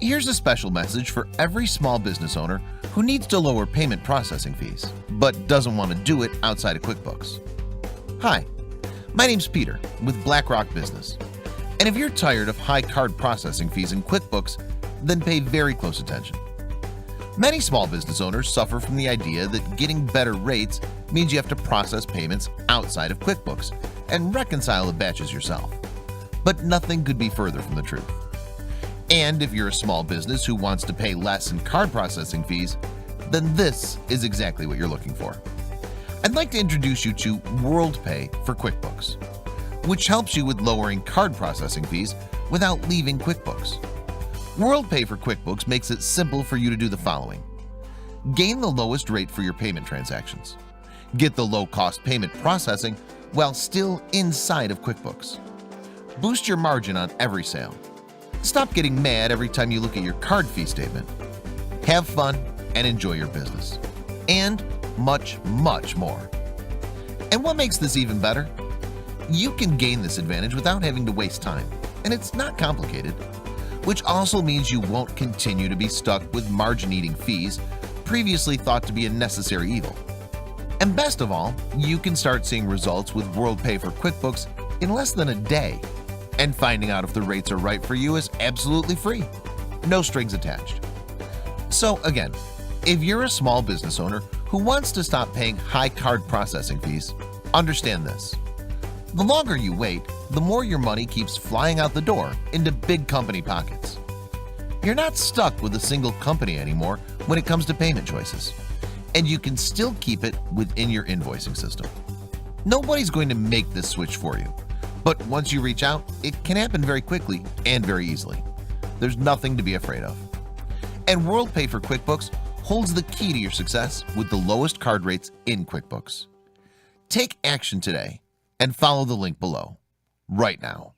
Here's a special message for every small business owner who needs to lower payment processing fees, but doesn't want to do it outside of QuickBooks. Hi, my name's Peter with BlackRock Business. And if you're tired of high card processing fees in QuickBooks, then pay very close attention. Many small business owners suffer from the idea that getting better rates means you have to process payments outside of QuickBooks and reconcile the batches yourself. But nothing could be further from the truth. And if you're a small business who wants to pay less in card processing fees, then this is exactly what you're looking for. I'd like to introduce you to WorldPay for QuickBooks, which helps you with lowering card processing fees without leaving QuickBooks. WorldPay for QuickBooks makes it simple for you to do the following. Gain the lowest rate for your payment transactions. Get the low-cost payment processing while still inside of QuickBooks. Boost your margin on every sale. Stop getting mad every time you look at your card fee statement. Have fun and enjoy your business. And much, much more. And what makes this even better? You can gain this advantage without having to waste time, and it's not complicated, which also means you won't continue to be stuck with margin-eating fees previously thought to be a necessary evil. And best of all, you can start seeing results with WorldPay for QuickBooks in less than a day. And finding out if the rates are right for you is absolutely free. No strings attached. So again, if you're a small business owner who wants to stop paying high card processing fees, understand this. The longer you wait, the more your money keeps flying out the door into big company pockets. You're not stuck with a single company anymore when it comes to payment choices, and you can still keep it within your invoicing system. Nobody's going to make this switch for you. But once you reach out, it can happen very quickly and very easily. There's nothing to be afraid of. And WorldPay for QuickBooks holds the key to your success with the lowest card rates in QuickBooks. Take action today and follow the link below right now.